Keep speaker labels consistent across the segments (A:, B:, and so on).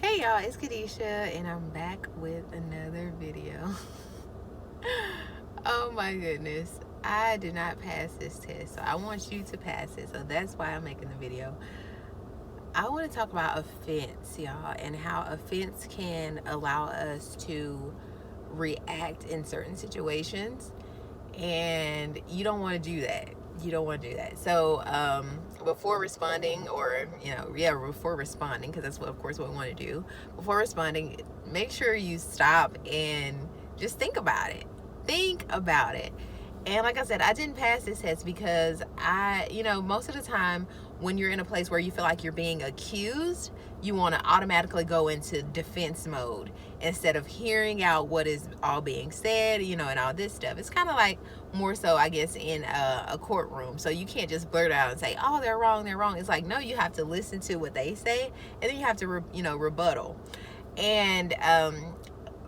A: Hey y'all, it's Kadisha and I'm back with another video. Oh my goodness, I did not pass this test, so I want you to pass it, so that's why I'm making the video. I want to talk about offense, y'all, and how offense can allow us to react in certain situations, and you don't want to do that. You don't want to do that. So before responding, before responding, because that's what, of course, what we want to do. Before responding, make sure you stop and just think about it. Think about it. And like I said, I didn't pass this test because most of the time when you're in a place where you feel like you're being accused, you want to automatically go into defense mode instead of hearing out what is all being said, and all this stuff. It's kind of like more so, I guess, in a courtroom. So you can't just blurt out and say, oh, they're wrong, they're wrong. It's like, no, you have to listen to what they say, and then you have to, rebuttal. And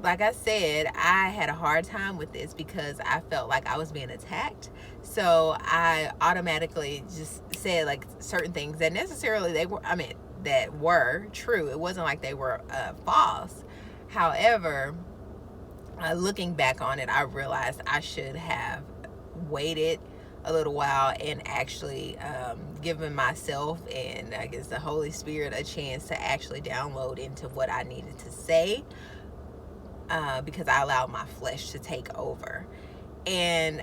A: like I said, I had a hard time with this because I felt like I was being attacked. So I automatically just said like certain things that necessarily that were true. It wasn't like they were false. However, looking back on it, I realized I should have waited a little while and actually given myself and I guess the Holy Spirit a chance to actually download into what I needed to say. Because I allowed my flesh to take over. And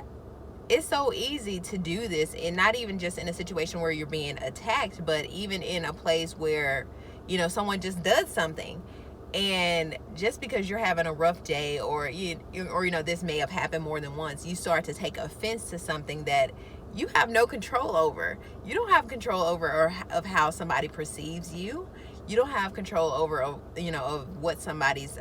A: it's so easy to do this, and not even just in a situation where you're being attacked, but even in a place where, someone just does something. And just because you're having a rough day or this may have happened more than once, you start to take offense to something that you have no control over. You don't have control over of how somebody perceives you. You don't have control over of what somebody's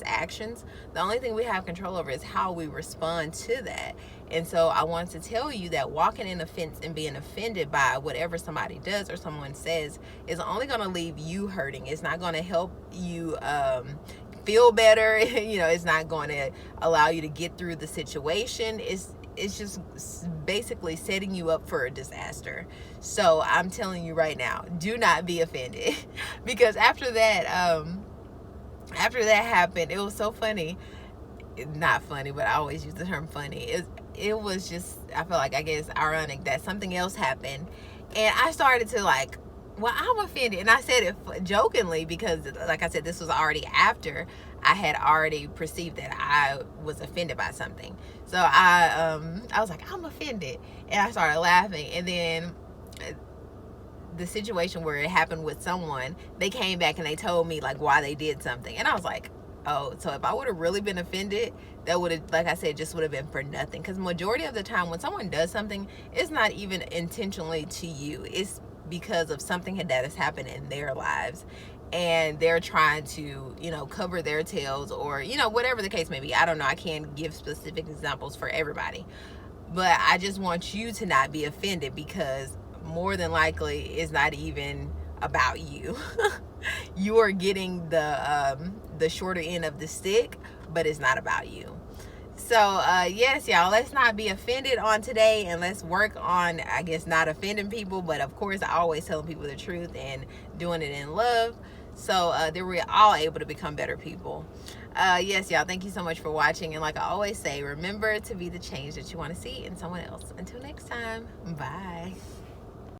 A: actions. The only thing we have control over is how we respond to that. And so I want to tell you that walking in offense and being offended by whatever somebody does or someone says is only going to leave you hurting. It's not going to help you feel better. It's not going to allow you to get through the situation. It's just basically setting you up for a disaster. So I'm telling you right now, do not be offended. Because after that happened, it was so funny. Not funny, but I always use the term funny. It was just, I feel like, I guess, ironic that something else happened. And I started to like, well, I'm offended. And I said it jokingly because, like I said, this was already after I had already perceived that I was offended by something. So I was like, I'm offended. And I started laughing. And then the situation where it happened with someone, they came back and they told me like why they did something. And I was like, oh, so if I would have really been offended, that would have, like I said, just would have been for nothing. Because majority of the time when someone does something, it's not even intentionally to you. It's because of something that has happened in their lives, and they're trying to cover their tails, or whatever the case may be. I don't know, I can't give specific examples for everybody, but I just want you to not be offended, because more than likely it's not even about you. You are getting the shorter end of the stick, but it's not about you. So yes, y'all, let's not be offended on today, and let's work on, I guess, not offending people. But of course, I always telling people the truth and doing it in love, so that we're all able to become better people. Yes, y'all, thank you so much for watching, and like I always say, remember to be the change that you want to see in someone else. Until next time, bye.